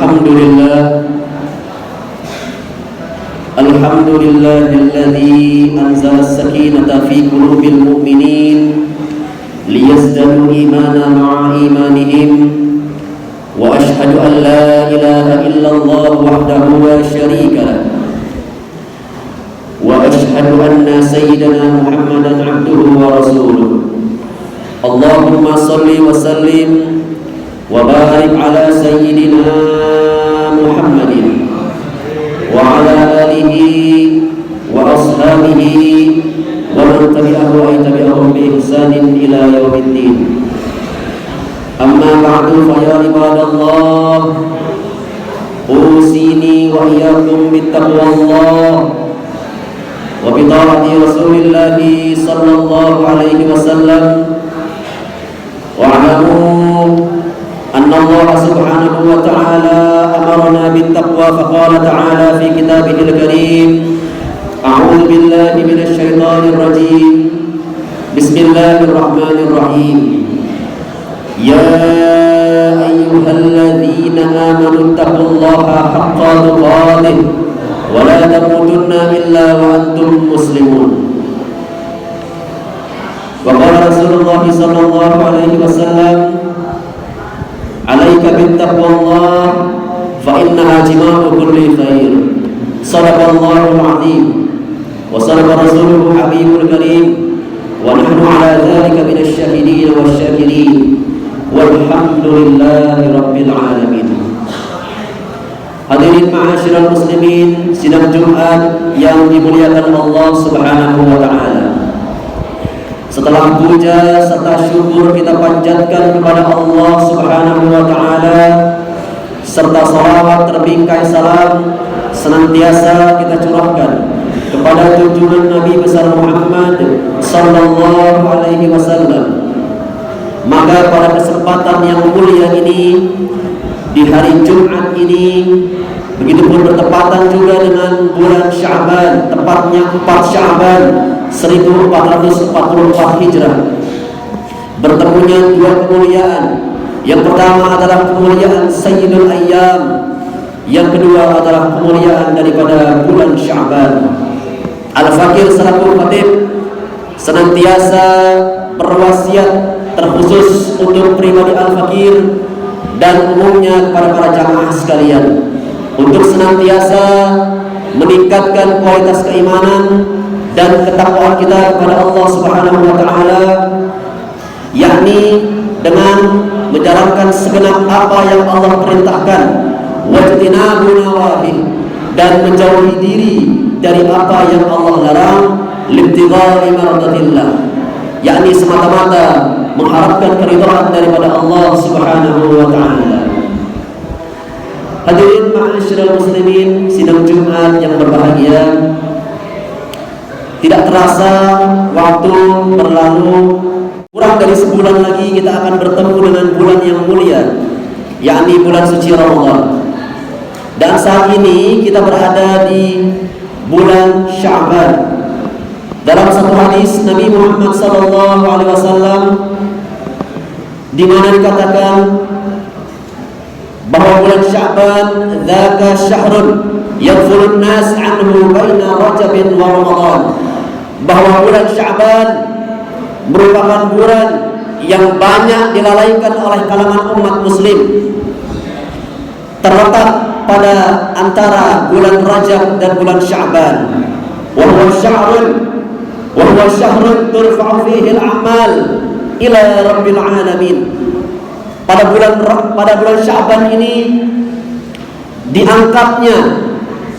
Alhamdulillahilladzi anzala as-sakinata fi qulubil mu'minin liyazdadu imanan ma'a imanihim wa ashhadu an la ilaha illallah wahdahu la syarika lah wa ashhadu anna sayyidana Muhammadan abduhu wa rasuluh. Allahumma salli wa sallim wa barik ala sayyidina Muhammadin wa ala alihi wa ashabihi wa man tabi'ahu wa tabi'ahum bi ihsanin ila yaumiddin. Amma ba'du, fa ya ibadallah, usini wa iyyakum bittaqwallah wa bi ta'ati Rasulillah sallallahu alaihi wasallam. Wa'lamu anna Allah subhanahu wa ta'ala amarna bittaqwa faqala ta'ala fi kitabihil karim. A'udzu billahi minasy syaithanir rajim. Bismillahirrahmanirrahim. Ya ayyuhalladzina amanu taqullaha haqqa tuqatih wa la tamutunna illa wa antum muslimun. Wa qala Rasulullah sallallahu alaihi wasallam, alaika bittaqwallah fa innaha jima'u kulli khair. Sadaqallahul azim wa sadaqa rasuluhu habibul karim wa nahnu ala dzalika minasy syahidin wasyakirin walhamdulillahi rabbil alamin. Hadirin ma'asyiral muslimin, sidang Jumat yang dimuliakan Allah Subhanahu wa taala. Setelah puja serta syukur kita panjatkan kepada Allah Subhanahu wa ta'ala, serta salawat terbingkai salam senantiasa kita curahkan kepada junjungan Nabi besar Muhammad sallallahu alaihi wasallam. Maka pada kesempatan yang mulia ini, di hari Jumat ini, begitupun bertepatan juga dengan bulan Sya'ban, tepatnya 4 Sya'ban 1444 Hijrah, bertemunya dua kemuliaan. Yang pertama adalah kemuliaan Sayyidul Ayyam, yang kedua adalah kemuliaan daripada bulan Sya'ban. Al-Fakir selaku khatib senantiasa berwasiat terkhusus untuk pribadi Al-Fakir dan umumnya kepada para jamaah sekalian untuk senantiasa meningkatkan kualitas keimanan dan ketakwaan kita kepada Allah Subhanahu wa taala, yakni dengan menjalankan segenap apa yang Allah perintahkan, wajtinabu nawahi, dan menjauhi diri dari apa yang Allah larang, libtigha'i mardatillah, yakni semata-mata mengharapkan keridhaan daripada Allah Subhanahu wa taala. Hadirin ma'asyiral muslimin, sidang Jumat yang berbahagia, tidak terasa waktu berlalu. Kurang dari sebulan lagi kita akan bertemu dengan bulan yang mulia, yakni bulan suci Ramadan. Dan saat ini kita berada di bulan Sya'ban. Dalam satu hadis Nabi Muhammad sallallahu alaihi wasallam, di mana dikatakan bahwa bulan Sya'ban dzaka syahrun yaghfulun nas anhu baina Rajabin wa Ramadan, bahwa bulan Sya'ban merupakan bulan yang banyak dilalaikan oleh kalangan umat muslim, terletak pada antara bulan Rajab dan bulan Sya'ban. Wa huwa syahrun turfa'u fihi al-a'mal ila rabbil alamin. Pada bulan Sya'ban ini diangkatnya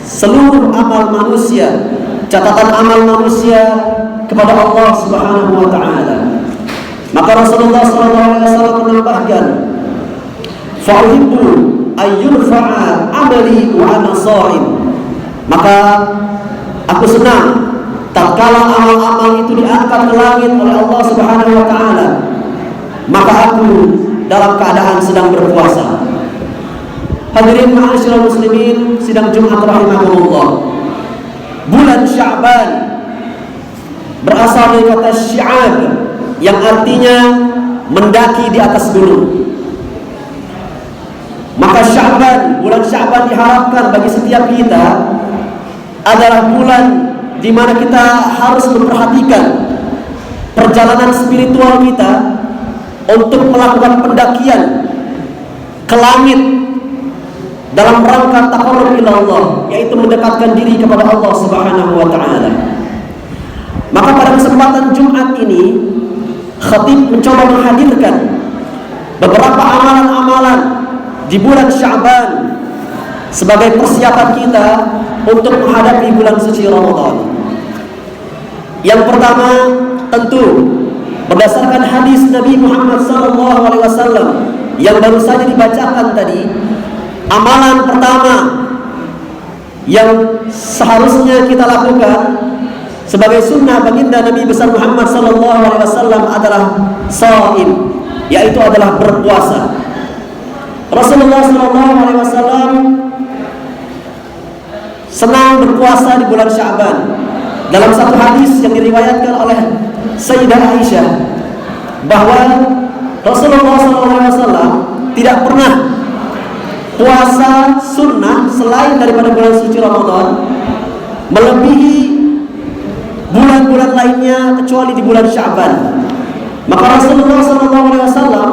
seluruh amal manusia, catatan amal manusia kepada Allah Subhanahu wa taala. Maka Rasulullah sallallahu alaihi wasallam menambahkan, "Fa'uhibbu ayyurfa'a 'amali wa ana sha'im." Maka aku senang tatkala amal-amal itu diangkat ke langit oleh Allah Subhanahu wa taala, maka aku dalam keadaan sedang berpuasa. Hadirin ma'asyiral muslimin, sidang Jumat rahimahumullah. Bulan Sya'ban berasal dari kata syi'ab yang artinya mendaki di atas gunung. Maka Sya'ban Dan bulan Sya'ban diharapkan bagi setiap kita adalah bulan di mana kita harus memperhatikan perjalanan spiritual kita untuk melakukan pendakian ke langit dalam rangka taqarrub ila Allah, yaitu mendekatkan diri kepada Allah Subhanahu wa taala. Maka pada kesempatan Jumat ini, khatib mencoba menghadirkan beberapa amalan-amalan di bulan Sya'ban sebagai persiapan kita untuk menghadapi bulan suci Ramadan. Yang pertama, tentu berdasarkan hadis Nabi Muhammad SAW yang baru saja dibacakan tadi, amalan pertama yang seharusnya kita lakukan sebagai sunnah baginda Nabi besar Muhammad SAW adalah shaim, yaitu adalah berpuasa. Rasulullah SAW senang berpuasa di bulan Sya'ban. Dalam satu hadis yang diriwayatkan oleh Sayyidah Aisyah bahwa Rasulullah SAW tidak pernah puasa sunnah selain daripada bulan suci Ramadan melebihi bulan-bulan lainnya kecuali di bulan Sya'ban. Maka Rasulullah SAW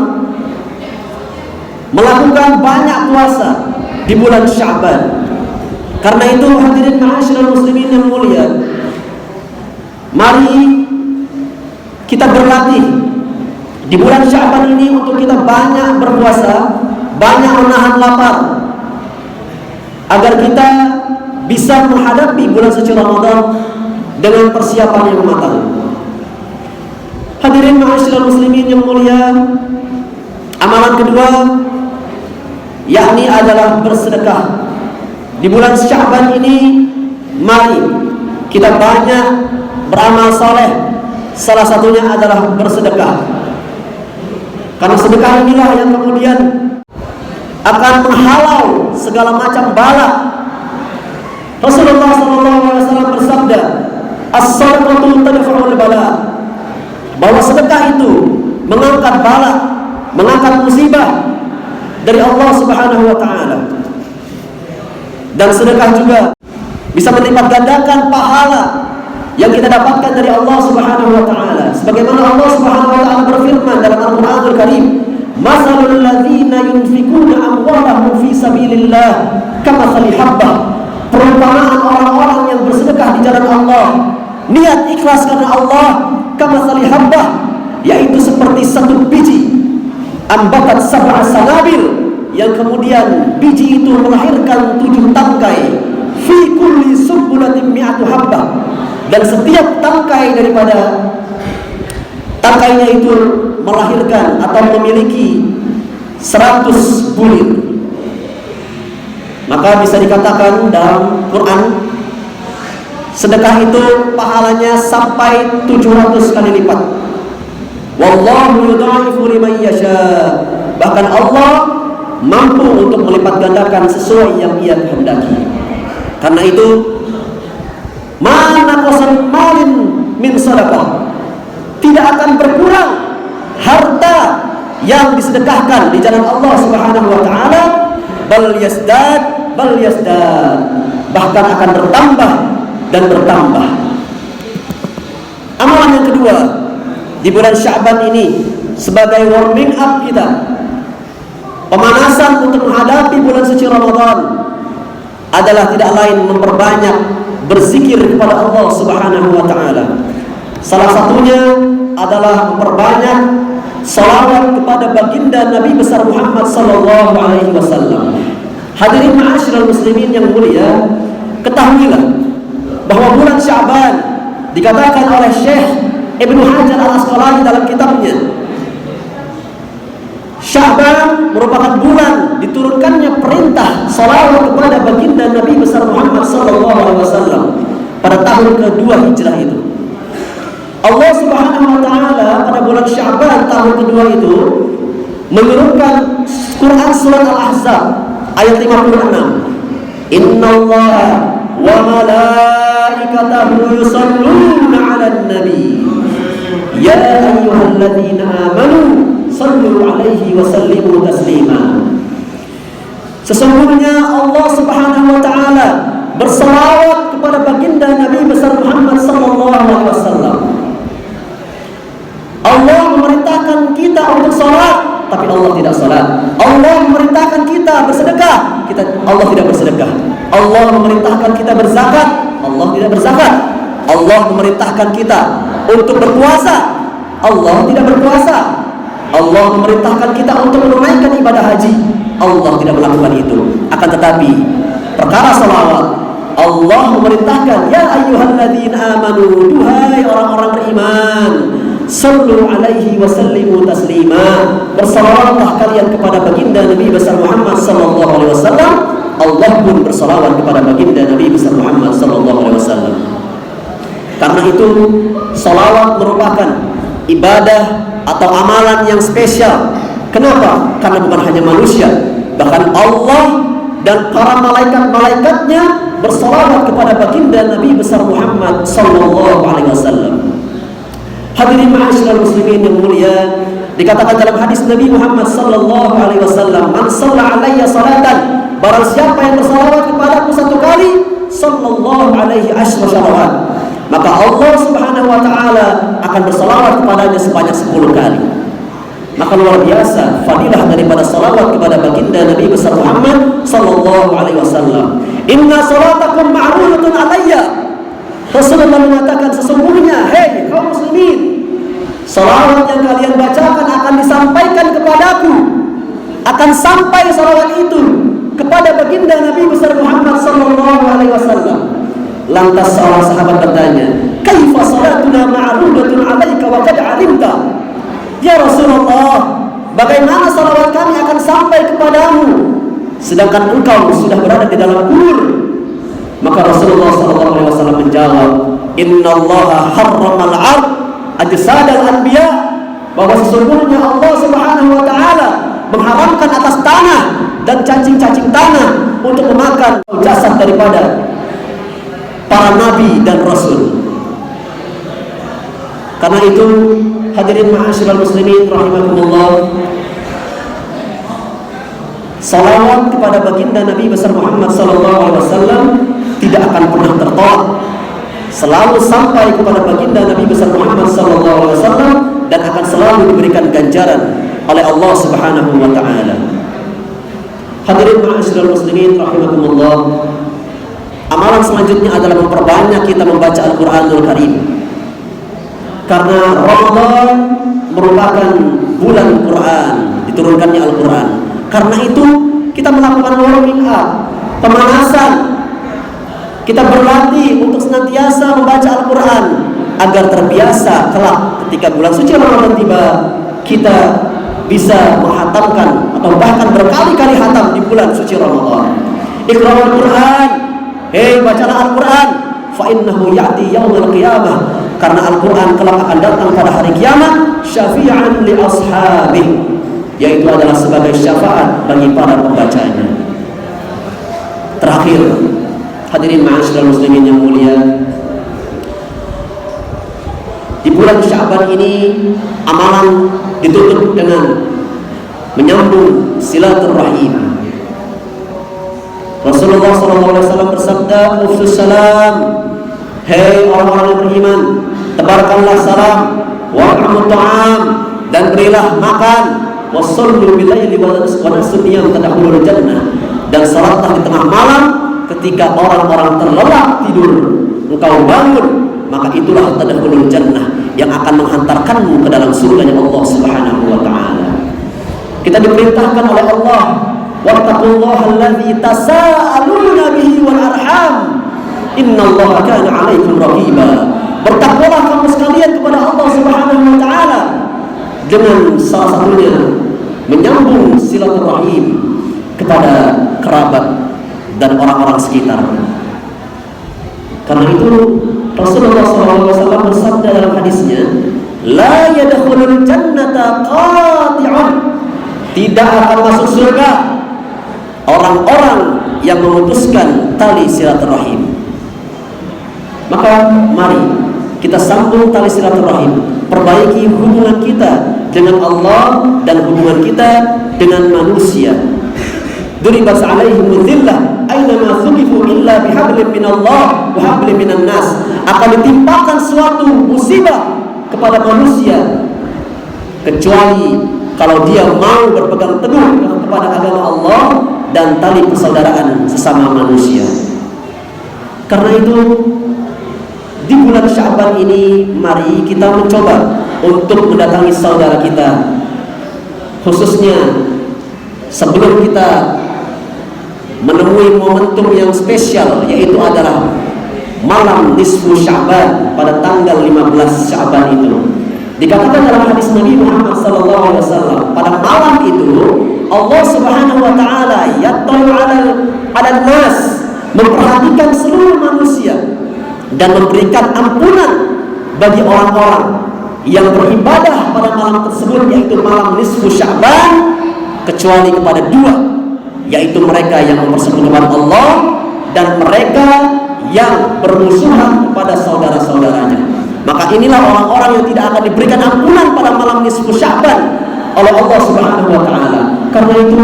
melakukan banyak puasa di bulan Sya'ban. Karena itu hadirin ma'asyiral muslimin yang mulia, mari kita berlatih di bulan Sya'ban ini untuk kita banyak berpuasa, banyak menahan lapar, agar kita bisa menghadapi bulan suci Ramadan dengan persiapan yang matang. Hadirin ma'asyiral muslimin yang mulia, amalan kedua yakni adalah bersedekah. Di bulan Sya'ban ini mari kita banyak beramal saleh. Salah satunya adalah bersedekah. Karena sedekah inilah yang kemudian akan menghalau segala macam bala. Rasulullah SAW bersabda, "As-sadaqatu tadfa'ul bala." Bahwa sedekah itu mengangkat bala, mengangkat musibah dari Allah Subhanahu wa taala. Dan sedekah juga bisa melipat gandakan pahala yang kita dapatkan dari Allah Subhanahu wa taala. Sebagaimana Allah Subhanahu wa taala berfirman dalam Al-Qur'anul Karim, "Masalul ladzina yunfikuna amwalahum fi sabilillah kamathali habbah." Perumpamaan orang-orang yang bersedekah di jalan Allah, niat ikhlas karena Allah, kamathali habbah, yaitu seperti satu biji ambatat sab'a sanabil, yang kemudian biji itu melahirkan 7 tangkai, fi kulli subbulatin mi'atu habbah, dan setiap tangkai daripada tangkainya itu melahirkan atau memiliki 100 bulir. Maka bisa dikatakan dalam Quran, sedekah itu pahalanya sampai 700 kali lipat. Wallahu yudha'ifu liman yasha. Bahkan Allah mampu untuk melipat gandakan sesuai yang Ia kehendaki. Karena itu, mana kosan malin min sedekah, tidak akan berkurang harta yang disedekahkan di jalan Allah Subhanahu wa taala, bal yazdad, bahkan akan bertambah dan bertambah. Amalan yang kedua di bulan Sya'ban ini sebagai warming up kita, pemanasan untuk menghadapi bulan suci Ramadan, adalah tidak lain memperbanyak berzikir kepada Allah Subhanahu wa taala. Salah satunya adalah memperbanyak salawat kepada baginda Nabi besar Muhammad sallallahu alaihi wasallam. Hadirin ma'asyiral muslimin yang mulia, ketahuilah bahwa bulan Sya'ban dikatakan oleh Syekh Ibnu Hajar Al-Asqalani dalam kitabnya, Sya'ban merupakan bulan diturunkannya perintah salawat kepada baginda Nabi besar Muhammad SAW pada tahun kedua hijrah itu. Allah Subhanahu wa taala pada bulan Sya'ban tahun kedua itu menurunkan Quran surat Al-Ahzab ayat 56. Innallaha wa malaikatahu yusalluna 'alan nabi ya ayyuhalladzina amanu sallu alaihi wa sallimu taslima. Sesungguhnya Allah Subhanahu wa taala berselawat kepada baginda Nabi besar Muhammad sallallahu alaihi wasallam. Allah memerintahkan kita untuk salat, tapi Allah tidak salat. Allah memerintahkan kita bersedekah, Allah tidak bersedekah. Allah memerintahkan kita berzakat, Allah tidak berzakat. Allah memerintahkan kita untuk berpuasa, Allah tidak berpuasa. Allah memerintahkan kita untuk menunaikan ibadah haji, Allah tidak melakukan itu. Akan tetapi perkara salawat, Allah memerintahkan, ya ayyuhalladzina amanu, duhai orang-orang beriman, sallu alaihi wa sallimu taslima, bersalawatlah kalian kepada baginda Nabi besar Muhammad sallallahu alaihi wasallam. Allah pun bersalawat kepada baginda Nabi besar Muhammad sallallahu alaihi wasallam. Karena itu salawat merupakan ibadah atau amalan yang spesial. Kenapa? Karena bukan hanya manusia, bahkan Allah dan para malaikat-malaikatnya bersalawat kepada baginda Nabi besar Muhammad sallallahu alaihi wasallam. Hadirin ma'asyiral muslimin yang mulia, dikatakan dalam hadis Nabi Muhammad sallallahu alaihi wasallam, "Man shalla alayya salatan", barang siapa yang bersalawat kepadaku satu kali, sallallahu alaihi asyra salawat, maka Allah Subhanahu wa taala akan bersalawat kepadanya sebanyak 10 kali. Maka luar biasa fadilah daripada salawat kepada baginda Nabi besar Muhammad sallallahu alaihi wasallam. Inna salatakum ma'rudatun alayya. Rasulullah mengatakan, sesungguhnya hei kaum muslimin, salawat yang kalian bacakan akan disampaikan kepadaku, akan sampai salawat itu kepada baginda Nabi besar Muhammad sallallahu alaihi wasallam. Lantas seorang sahabat bertanya, kaifa salatuna ma'rudatun alaika wa qad 'alimta? Ya Rasulullah, bagaimana salawat kami akan sampai kepadamu sedangkan engkau sudah berada di dalam kubur? Maka Rasulullah SAW menjawab, Innallaha harramal 'ard ajsadal anbiya, bahwa sesungguhnya Allah Subhanahu wa taala mengharamkan atas tanah dan cacing-cacing tanah untuk memakan jasad daripada para nabi dan rasul. Karena itu hadirin ma'asyiral muslimin rahimakumullah, salawat kepada baginda Nabi besar Muhammad sallallahu alaihi wasallam tidak akan pernah tertolak, selalu sampai kepada baginda Nabi besar Muhammad sallallahu alaihi wasallam dan akan selalu diberikan ganjaran oleh Allah Subhanahu wa taala. Hadirin ma'asyiral muslimin rahimakumullah, amalan selanjutnya adalah memperbanyak kita membaca Al-Qur'anul Karim. Karena Ramadan merupakan bulan Quran, diturunkannya Al-Quran. Karena itu kita melakukan warming up, pemanasan. Kita berlatih untuk senantiasa membaca Al-Quran agar terbiasa kelak ketika bulan suci Ramadan tiba, kita bisa menghatamkan atau bahkan berkali-kali hatam di bulan suci Ramadan. Iqra'ul Quran, hei bacalah Al-Quran, fa innahu ya'ti yaumil qiyamah, karena Al-Quran kelak akan datang pada hari kiamat, syafi'an li ashabih, yaitu adalah sebagai syafaat bagi para pembacanya. Terakhir, hadirin ma'asyiral muslimin yang mulia, di bulan Sya'ban ini amalan ditutup dengan menyambung silaturahim. Rasulullah SAW bersabda, ufsus salam, hei orang-orang yang beriman, tebarkanlah salam, wa'amut ta'am, dan berilah makan, wassallu bilayli wa nasum niyam tadkhulul jannah, dan salatlah di tengah malam ketika orang-orang terlelap tidur, engkau bangun, maka itulah tadkhulul jannah, yang akan menghantarkanmu ke dalam surga Allah Subhanahu wa taala. Kita diperintahkan oleh Allah, wattaqullaha allazi tasaaluna bihi wal arham, innallaha kana 'alaikum raqiba. Bertakwalah kamu sekalian kepada Allah Subhanahu wa taala dengan salah satunya menyambung silaturahim kepada kerabat dan orang-orang sekitar. Karena itu Rasulullah SAW bersabda dalam hadisnya, la yadkhulul jannata qati'un, tidak akan masuk surga orang-orang yang memutuskan tali silaturahim. Maka mari kita sambung tali silaturahim, perbaiki hubungan kita dengan Allah dan hubungan kita dengan manusia. Duribat 'alaihim dzillah aynama thuqifu illa bihablin minallah wa hablin minan nas. Akan ditimpakan suatu musibah kepada manusia kecuali kalau dia mau berpegang teguh kepada agama Allah dan tali persaudaraan sesama manusia. Karena itu di bulan Sya'ban ini mari kita mencoba untuk mendatangi saudara kita, khususnya sebelum kita menemui momentum yang spesial, yaitu adalah malam nisfu Sya'ban pada tanggal 15 Sya'ban itu. Dikatakan dalam hadis Nabi Muhammad SAW, pada malam itu Allah Subhanahu wa taala yattali'u 'ala nas, memperhatikan seluruh manusia dan memberikan ampunan bagi orang-orang yang beribadah pada malam tersebut, yaitu malam nisfu Sya'ban, kecuali kepada dua, yaitu mereka yang mempersekutukan Allah dan mereka yang bermusuhan kepada saudara-saudaranya. Maka inilah orang-orang yang tidak akan diberikan ampunan pada malam nisfu Sya'ban oleh Allah Subhanahu wa taala. Karena itu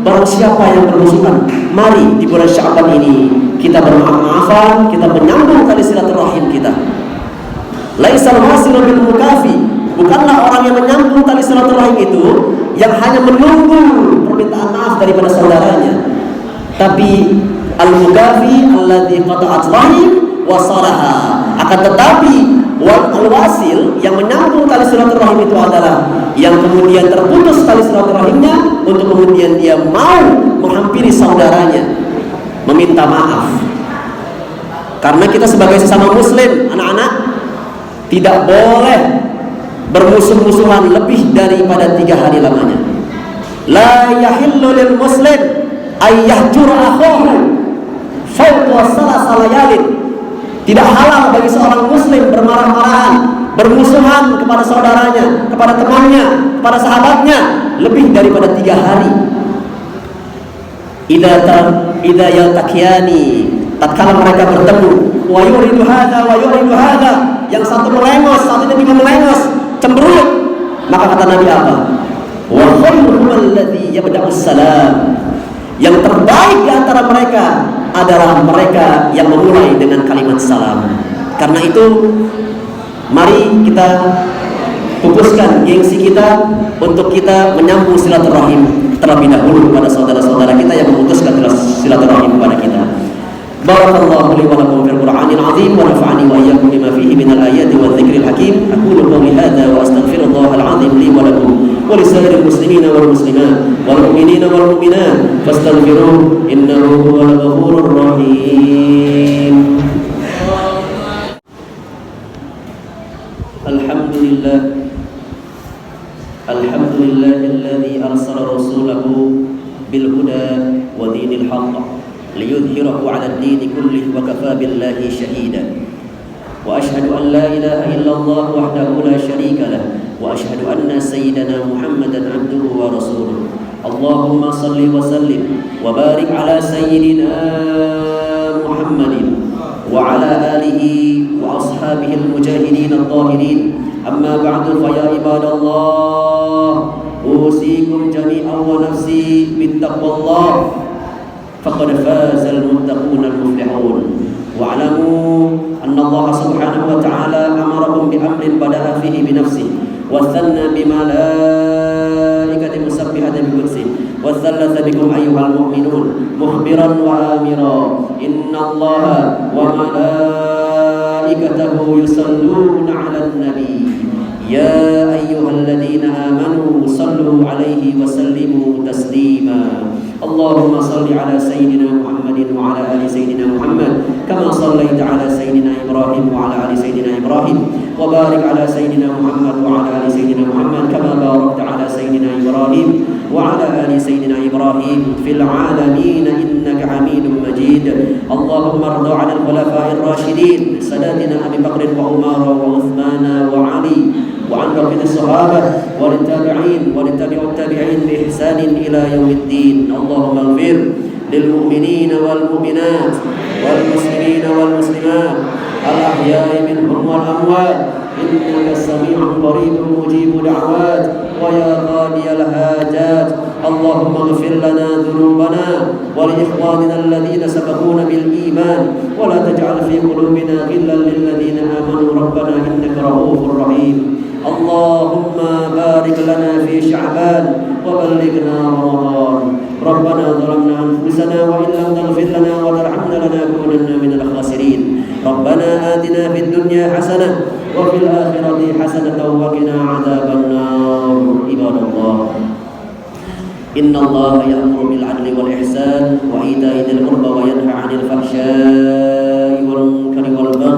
barang siapa yang bermusuhan, mari di bulan Sya'ban ini kita bermaaf-maafan, kita menyambung tali silaturahim kita. Laisal wasilu bil mukafi, bukanlah orang yang menyambung tali silaturahim itu yang hanya menunggu permintaan maaf daripada saudaranya, tapi al-mukafi alladzi qata'at rahim wa salaha. Akan tetapi al-wasil yang menyambung tali silaturahim itu adalah yang kemudian terputus tali silaturahimnya untuk kemudian dia mau menghampiri saudaranya meminta maaf. Karena kita sebagai sesama muslim, anak-anak, tidak boleh bermusuh-musuhan lebih daripada 3 hari lamanya. La yahillu lil muslim ay yahjura akhahu fawqa salasal layalin. Tidak halal bagi seorang muslim bermarah-marahan, bermusuhan kepada saudaranya, kepada temannya, kepada sahabatnya lebih daripada 3 hari. Idza yaltaqiyani, tatkala mereka bertemu, wa yuridu hadza wa yuridu hadza, yang satu melengos, satunya juga melengos, cemberut, maka kata Nabi apa? Wa khairuhum alladzi yabda'us salam. Yang terbaik di antara mereka adalah mereka yang memulai dengan kalimat salam. Karena itu mari kita pupuskan gengsi kita untuk kita menyambung silaturahim terlebih dahulu kepada saudara-saudara kita yang memutuskan silaturahim kepada kita. Barakallahu li wa lakum fil Qur'anil 'azim wa nafa'ani wa iyyakum bima fihi minal ayati wadh dhikril hakim. Aqulu qawli hadza wa astaghfirullahal 'azim li wa lakum wa lisa'iril muslimina wal muslimat wal mu'minina wal mu'minat fastaghfiruhu innahu huwal ghafurur rahim. Alhamdulillah, alhamdulillahilladzi arsala rasulahu bil huda wa dinil haqq liyudhhirahu 'ala ad-din kullih wa kafaa billahi shahida. Wa ashhadu an la ilaha illallah wahdahu la sharika lah wa ashhadu anna sayyidana Muhammadan 'abduhu wa rasuluh. Allahumma salli wa sallim wa barik 'ala sayyidina Muhammadin wa 'ala alihi wa ashabihi al-mujahidin at-tahirin. Amma ba'du, fa ya ibadallah, usikum jami'an wa nafsi bittaqwallah. فقد فاز المتقون المفلحون. واعلموا أن الله سبحانه وتعالى أمركم بأمر بدأ فيه بنفسه وثنى بملائكة مسبحة بقدسه وثلث بكم أيها المؤمنون مخبرا وآمرا إن الله وملائكته يصلون على النبي يا أيها الذين آمنوا صلوا عليه وسلموا تسليما. اللهم صل على سيدنا محمد وعلى آل سيدنا محمد كما صليت على سيدنا إبراهيم وعلى آل سيدنا إبراهيم وبارك على سيدنا محمد وعلى آل سيدنا محمد كما باركت على سيدنا إبراهيم وعلى آل سيدنا إبراهيم في العالمين إنك حميد مجيد. اللهم ارض عن الخلفاء الراشدين ساداتنا أبي بكر وعمر وعثمان وعلي وعن بقية الصحابة والتابعين ولتابع التابعين بإحسان إلى يوم الدين. اللهم اغفر للمؤمنين والمؤمنات والمسلمين والمسلمات الأحياء منهم والأموات إنك سميع قريب مجيب دعوات ويا قاضي الحاجات اللهم اغفر لنا ذنوبنا ولإخواننا الذين سبقونا بالإيمان ولا تجعل في قلوبنا غلا للذين آمنوا ربنا إنك رؤوف رحيم اللهم بارك لنا في شعبان وبلغنا رمضان ربنا ظلمنا أنفسنا وإن لم تغفر لنا وترحمنا لنكونن من الخاسرين ربنا آتنا في الدنيا حسنة وفي الآخرة حسنة وقنا عذاب النار عباد الله إن الله يأمر بالعدل والإحسان وإيتاء ذي القربى وينهى عن الفحشاء والمنكر والبغي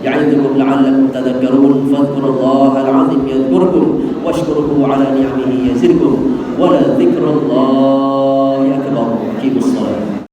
يعظكم لعلكم تذكرون فاذكروا الله العظيم يذكركم واشكروه على نعمه يزدكم ولذكر الله أكبر. أقيموا الصلاة.